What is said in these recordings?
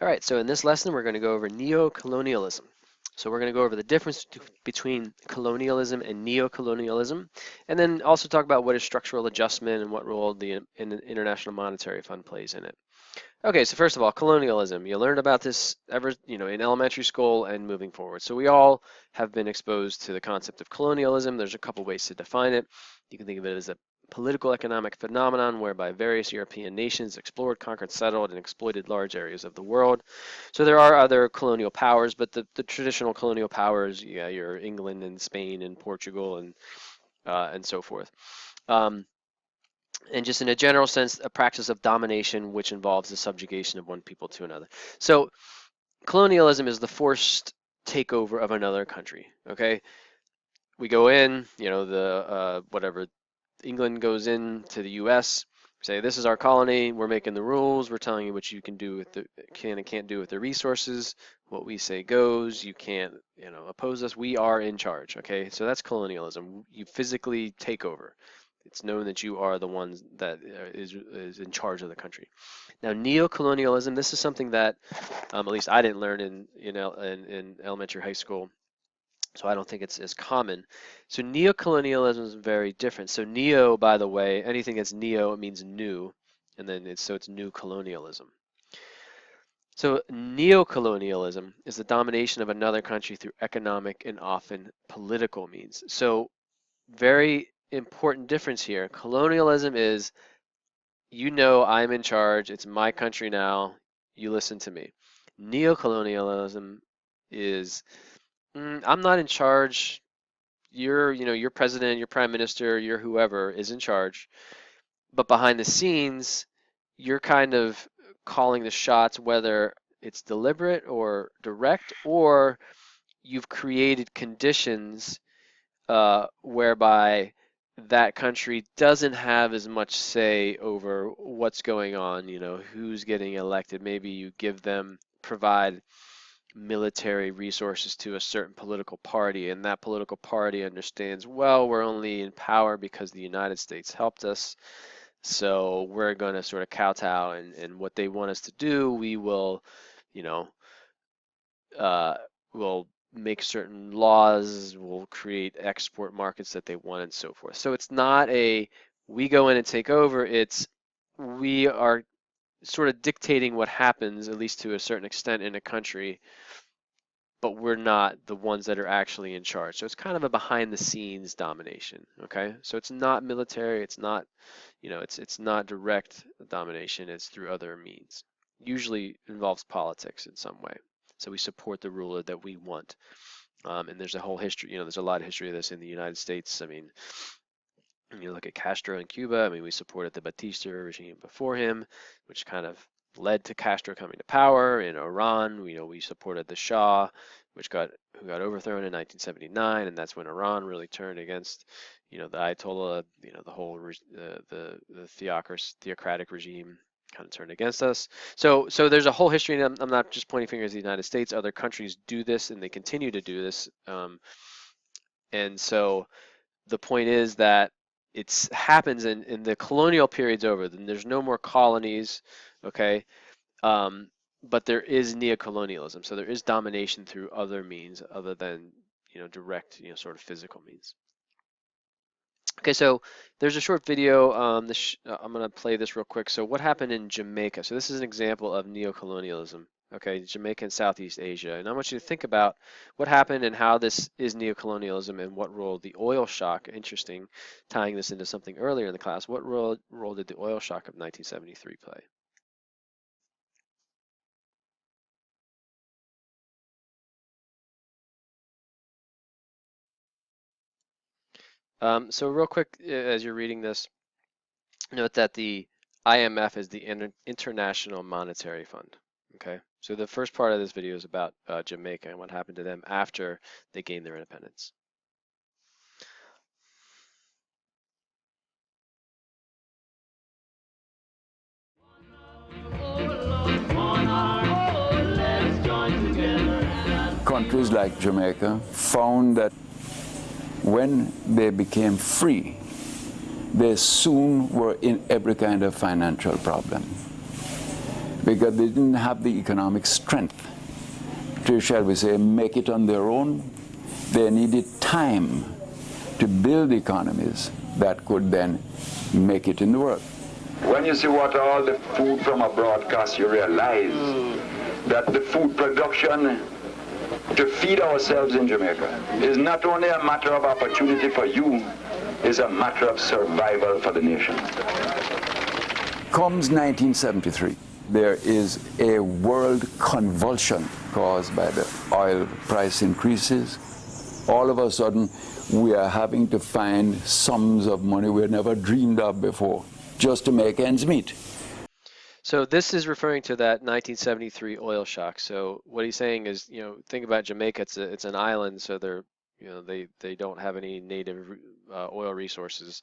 All right, so in this lesson, we're going to go over neocolonialism. So we're going to go over the difference between colonialism and neocolonialism, and then also talk about what is structural adjustment and what role the International Monetary Fund plays in it. Okay, so first of all, colonialism. You learned about this in elementary school and moving forward. So we all have been exposed to the concept of colonialism. There's a couple ways to define it. You can think of it as a political economic phenomenon whereby various European nations explored, conquered, settled, and exploited large areas of the world. So there are other colonial powers, but the traditional colonial powers, yeah, your England and Spain and Portugal and so forth. And just in a general sense, a practice of domination which involves the subjugation of one people to another. So colonialism is the forced takeover of another country. Okay, we go in, whatever, England goes into the U.S. Say this is our colony. We're making the rules. We're telling you what you can do with the can and can't do with the resources. What we say goes. You can't, oppose us. We are in charge. Okay, so that's colonialism. You physically take over. It's known that you are the ones that is in charge of the country. Now, neocolonialism. This is something that at least I didn't learn in elementary, high school. So I don't think it's as common. So neocolonialism is very different. So neo, by the way, anything that's neo, it means new, and then it's new colonialism. So neocolonialism is the domination of another country through economic and often political means. So very important difference here. Colonialism is, I'm in charge, it's my country now, you listen to me. Neocolonialism is, I'm not in charge, your president, your prime minister, your whoever is in charge, but behind the scenes, you're kind of calling the shots, whether it's deliberate or direct, or you've created conditions whereby that country doesn't have as much say over what's going on, who's getting elected. Maybe you provide military resources to a certain political party, and that political party understands, well, we're only in power because the United States helped us, so we're going to sort of kowtow, and what they want us to do, we will, we'll make certain laws, we'll create export markets that they want, and so forth. So it's not we go in and take over, it's we are sort of dictating what happens, at least to a certain extent, in a country, but we're not the ones that are actually in charge. So it's kind of a behind the scenes domination, okay? So it's not military, it's not, it's not direct domination, it's through other means. Usually involves politics in some way. So we support the ruler that we want. And there's a whole history, there's a lot of history of this in the United States. I mean, when you look at Castro in Cuba, I mean, we supported the Batista regime before him, which kind of led to Castro coming to power. In Iran, we supported the Shah, who got overthrown in 1979, and that's when Iran really turned against, the Ayatollah, the whole the theocratic regime kind of turned against us. So there's a whole history, and I'm not just pointing fingers at the United States. Other countries do this, and they continue to do this. And so the point is that it happens in the colonial period's over. Then there's no more colonies, okay? But there is neocolonialism, so there is domination through other means other than direct, sort of physical means. Okay, so there's a short video. I'm going to play this real quick. So what happened in Jamaica? So this is an example of neocolonialism. Okay, Jamaica and Southeast Asia. And I want you to think about what happened and how this is neocolonialism and what role the oil shock, interesting, tying this into something earlier in the class, what role did the oil shock of 1973 play? So real quick, as you're reading this, note that the IMF is the International Monetary Fund. Okay, so the first part of this video is about Jamaica and what happened to them after they gained their independence. Countries like Jamaica found that when they became free, they soon were in every kind of financial problem. because they didn't have the economic strength to, shall we say, make it on their own. They needed time to build economies that could then make it in the world. When you see what all the food from abroad costs, you realize that the food production to feed ourselves in Jamaica is not only a matter of opportunity for you, it's a matter of survival for the nation. Comes 1973, there is a world convulsion caused by the oil price increases. All of a sudden, we are having to find sums of money we had never dreamed of before just to make ends meet. So this is referring to that 1973 oil shock. So what he's saying is, think about Jamaica. It's an island, so they don't have any native oil resources.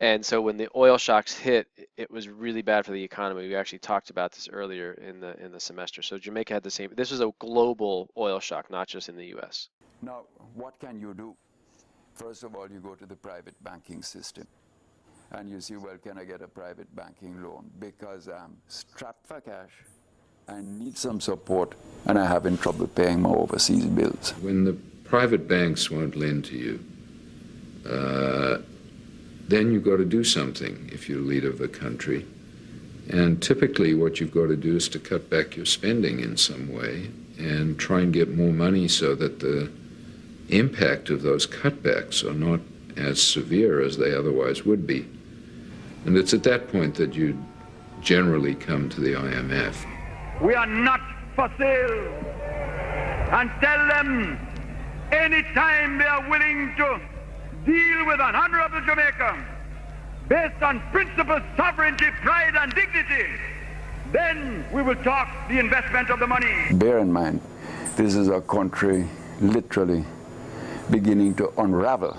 And so when the oil shocks hit, it was really bad for the economy. We actually talked about this earlier in the semester. So Jamaica had the same. This was a global oil shock, not just in the U.S. Now, what can you do? First of all, you go to the private banking system and you see, well, can I get a private banking loan? Because I'm strapped for cash, I need some support, and I'm having trouble paying my overseas bills. When the private banks won't lend to you, then you've got to do something if you're the leader of a country. And typically what you've got to do is to cut back your spending in some way and try and get more money so that the impact of those cutbacks are not as severe as they otherwise would be. And it's at that point that you generally come to the IMF. We are not for sale. And tell them anytime they are willing to deal with an honorable Jamaica based on principles, sovereignty, pride, and dignity, then we will talk the investment of the money. Bear in mind, this is a country literally beginning to unravel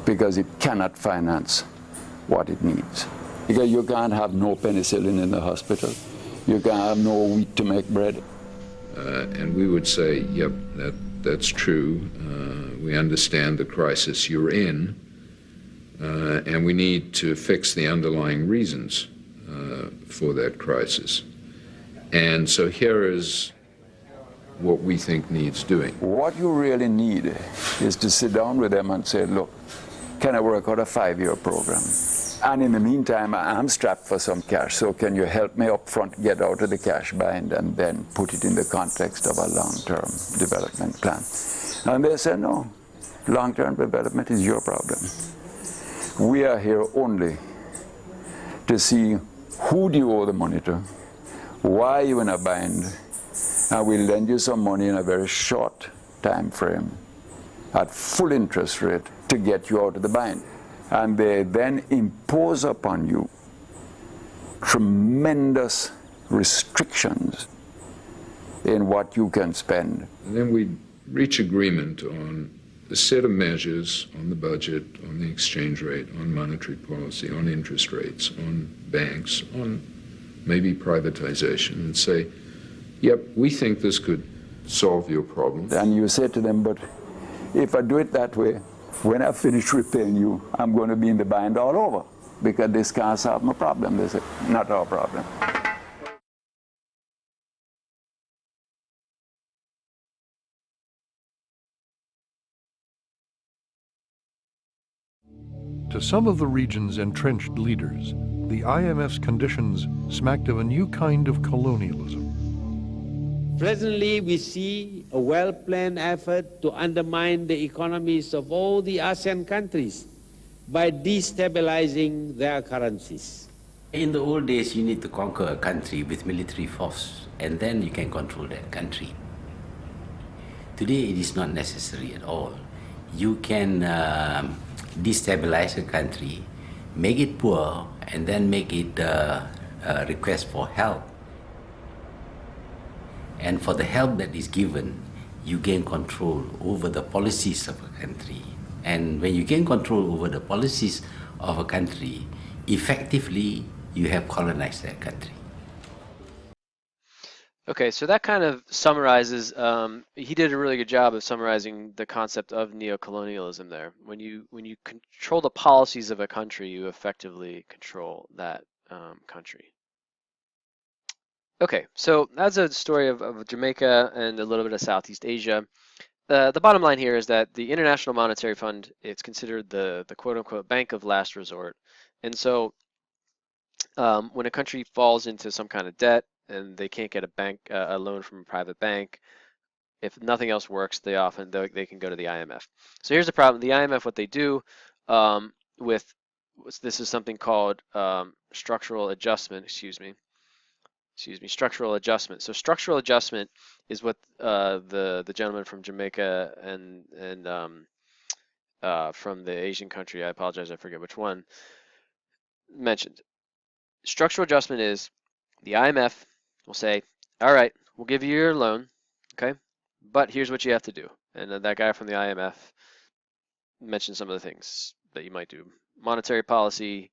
because it cannot finance what it needs. Because you can't have no penicillin in the hospital. You can't have no wheat to make bread. And we would say, yep, that's true. We understand the crisis you're in, and we need to fix the underlying reasons for that crisis. And so here is what we think needs doing. What you really need is to sit down with them and say, look, can I work out a 5-year program? And in the meantime, I'm strapped for some cash, so can you help me up front get out of the cash bind and then put it in the context of a long-term development plan? And they said, no, long-term development is your problem. We are here only to see who do you owe the money to, why are you in a bind, and we'll lend you some money in a very short time frame at full interest rate to get you out of the bind. And they then impose upon you tremendous restrictions in what you can spend. And then we reach agreement on a set of measures on the budget, on the exchange rate, on monetary policy, on interest rates, on banks, on maybe privatization, and say, yep, we think this could solve your problem. And you say to them, but if I do it that way, when I finish repaying you, I'm going to be in the bind all over because this can't solve my problem. They say, not our problem. To some of the region's entrenched leaders, the IMF's conditions smacked of a new kind of colonialism. Presently, we see a well-planned effort to undermine the economies of all the ASEAN countries by destabilizing their currencies. In the old days, you need to conquer a country with military force, and then you can control that country. Today, it is not necessary at all. You can destabilize a country, make it poor, and then make it request for help. And for the help that is given, you gain control over the policies of a country. And when you gain control over the policies of a country, effectively, you have colonized that country. Okay, so that kind of summarizes, he did a really good job of summarizing the concept of neocolonialism there. When you control the policies of a country, you effectively control that country. Okay, so that's a story of Jamaica and a little bit of Southeast Asia. The bottom line here is that the International Monetary Fund, it's considered the quote unquote bank of last resort. And so when a country falls into some kind of debt and they can't get a loan from a private bank, if nothing else works, they can go to the IMF. So here's the problem: the IMF, what they do with this is something called structural adjustment. Structural adjustment. So structural adjustment is what the gentleman from Jamaica and from the Asian country, I apologize, I forget which one, mentioned. Structural adjustment is the IMF will say, all right, we'll give you your loan, okay, but here's what you have to do. And then that guy from the IMF mentioned some of the things that you might do: monetary policy,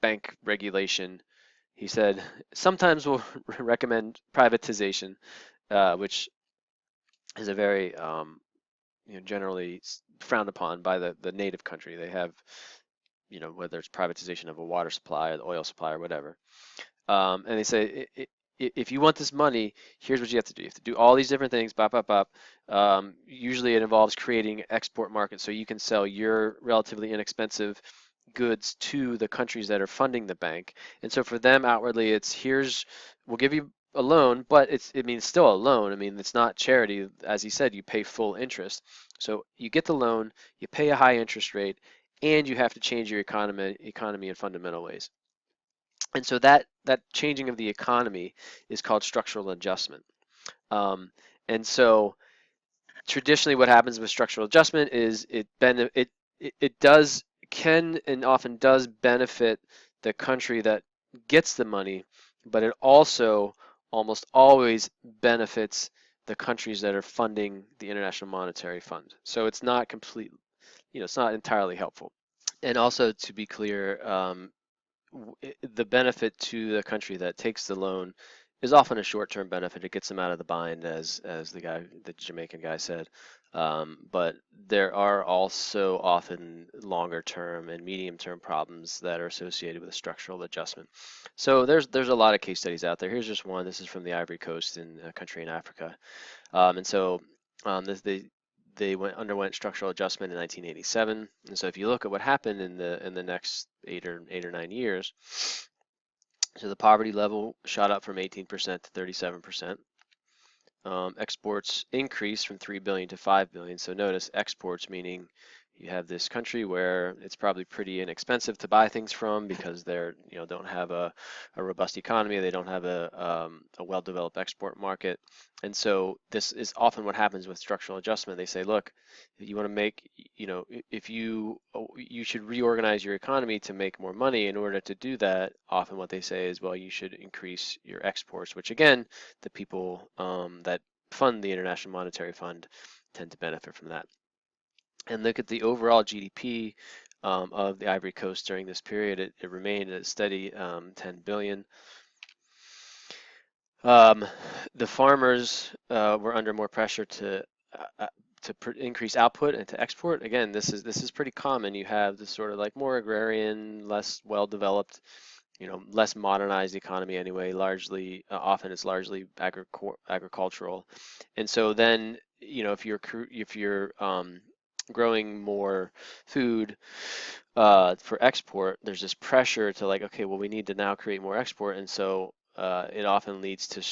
bank regulation. He said sometimes we'll recommend privatization, which is a very generally frowned upon by the native country. They have, whether it's privatization of a water supply or the oil supply or whatever. And they say, if you want this money, here's what you have to do. You have to do all these different things, bop, bop, bop. Usually it involves creating export markets so you can sell your relatively inexpensive goods to the countries that are funding the bank. And so for them outwardly, we'll give you a loan, but it means still a loan. I mean, it's not charity. As he said, you pay full interest. So you get the loan, you pay a high interest rate, and you have to change your economy in fundamental ways. And so that changing of the economy is called structural adjustment. Um, and so traditionally, what happens with structural adjustment is it does can and often does benefit the country that gets the money, but it also almost always benefits the countries that are funding the International Monetary Fund. So it's not complete, it's not entirely helpful. And also to be clear, the benefit to the country that takes the loan is often a short-term benefit. It gets them out of the bind, as the Jamaican guy said. But there are also often longer-term and medium-term problems that are associated with a structural adjustment. So there's a lot of case studies out there. Here's just one. This is from the Ivory Coast, in a country in Africa. And so they underwent structural adjustment in 1987. And so if you look at what happened in the next 8 or 9 years, so the poverty level shot up from 18% to 37%. Exports increased from 3 billion to 5 billion. So notice exports, meaning you have this country where it's probably pretty inexpensive to buy things from because they're don't have a robust economy, they don't have a well-developed export market, and so this is often what happens with structural adjustment. They say, look, if you want to make, if you should reorganize your economy to make more money. In order to do that, often what they say is, well, you should increase your exports, which again, the people that fund the International Monetary Fund tend to benefit from that. And look at the overall GDP of the Ivory Coast during this period. It remained at a steady 10 billion. The farmers were under more pressure to increase output and to export. Again, this is pretty common. You have this sort of like more agrarian, less well-developed, less modernized economy anyway. Largely, often it's largely agricultural, and so then if you're growing more food for export, there's this pressure to like, okay, well, we need to now create more export, and so it often leads to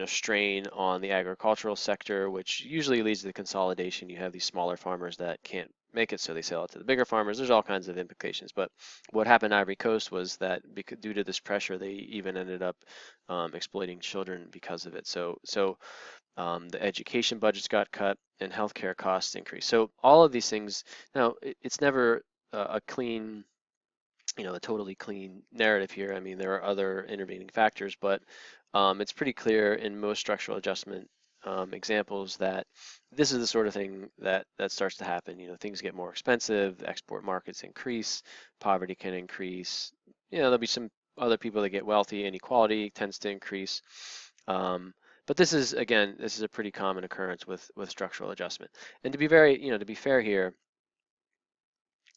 strain on the agricultural sector, which usually leads to the consolidation. You have these smaller farmers that can't make it, so they sell it to the bigger farmers. There's all kinds of implications. But what happened in Ivory Coast was that due to this pressure, they even ended up exploiting children because of it. So the education budgets got cut and healthcare costs increased. So all of these things, now it's never a clean, a totally clean narrative here. I mean, there are other intervening factors, but it's pretty clear in most structural adjustment examples that this is the sort of thing that starts to happen. Things get more expensive, export markets increase, poverty can increase. There'll be some other people that get wealthy, inequality tends to increase. But this is a pretty common occurrence with structural adjustment. And to be very, to be fair here,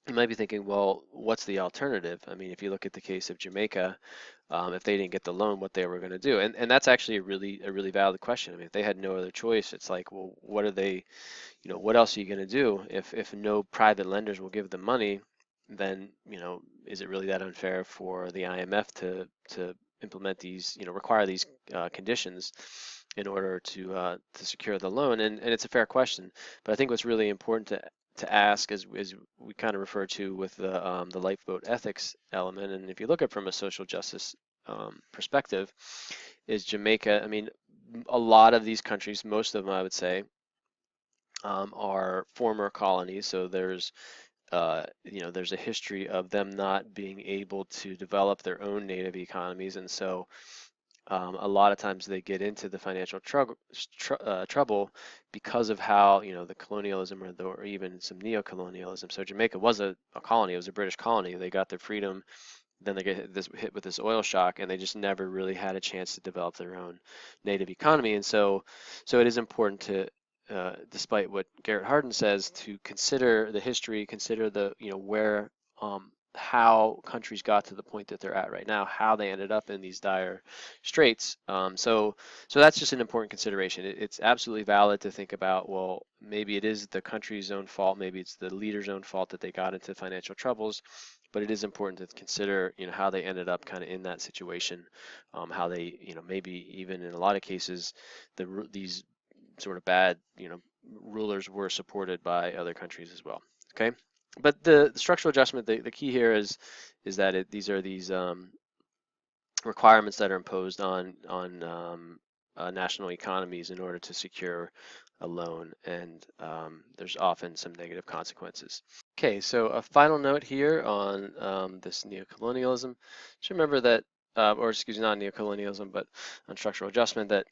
you might be thinking, well, what's the alternative? I mean, if you look at the case of Jamaica, if they didn't get the loan, what they were going to do, and that's actually a really valid question. I mean, if they had no other choice, it's like, well, what are they, what else are you going to do if no private lenders will give them money? Then, is it really that unfair for the IMF to implement these, require these conditions in order to secure the loan? And it's a fair question, but I think what's really important to ask, as we kind of refer to with the lifeboat ethics element, and if you look at it from a social justice perspective, is Jamaica. I mean, a lot of these countries, most of them, I would say, are former colonies. So there's a history of them not being able to develop their own native economies, and so a lot of times they get into the financial trouble because of how, the colonialism or even some neocolonialism. So Jamaica was a colony, it was a British colony. They got their freedom, then they get hit with this oil shock, and they just never really had a chance to develop their own native economy. And so it is important to, despite what Garrett Hardin says, to consider the history, consider the, where, how countries got to the point that they're at right now, how they ended up in these dire straits. So that's just an important consideration. It's absolutely valid to think about, well, maybe it is the country's own fault, maybe it's the leader's own fault that they got into financial troubles, but it is important to consider, how they ended up kind of in that situation, how they, maybe even in a lot of cases, these sort of bad, rulers were supported by other countries as well. Okay, but the structural adjustment, the key here is that these are these requirements that are imposed on national economies in order to secure a loan, and there's often some negative consequences. Okay, so a final note here on this neocolonialism. Just remember that, or excuse me, not neocolonialism, but on structural adjustment, that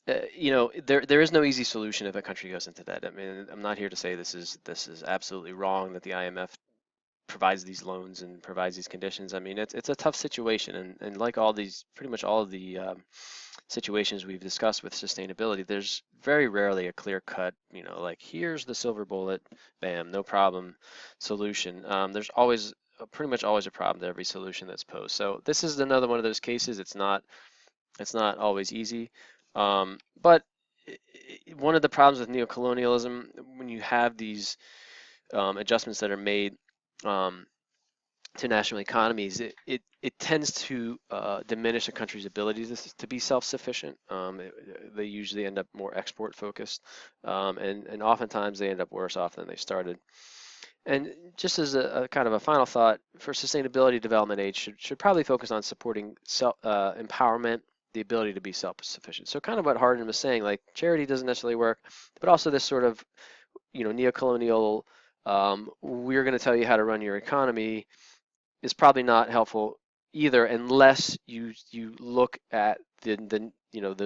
there is no easy solution if a country goes into debt. I mean, I'm not here to say this is absolutely wrong that the IMF provides these loans and provides these conditions. I mean, it's a tough situation, and like pretty much all of the situations we've discussed with sustainability, there's very rarely a clear cut, like here's the silver bullet, bam, no problem solution. There's always pretty much always a problem to every solution that's posed. So this is another one of those cases. It's not always easy, but one of the problems with neocolonialism, when you have these adjustments that are made to national economies, it tends to diminish a country's ability to be self-sufficient. They usually end up more export focused, and oftentimes they end up worse off than they started. And just as a kind of a final thought, for sustainability, development aid should probably focus on supporting empowerment, the ability to be self-sufficient. So kind of what Hardin was saying, like charity doesn't necessarily work, but also this sort of, neocolonial, we're going to tell you how to run your economy, is probably not helpful either, unless you look at the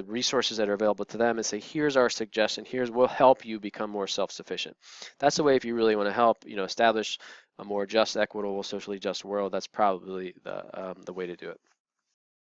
resources that are available to them and say, here's our suggestion, we'll help you become more self-sufficient. That's the way, if you really want to help, establish a more just, equitable, socially just world. That's probably the way to do it.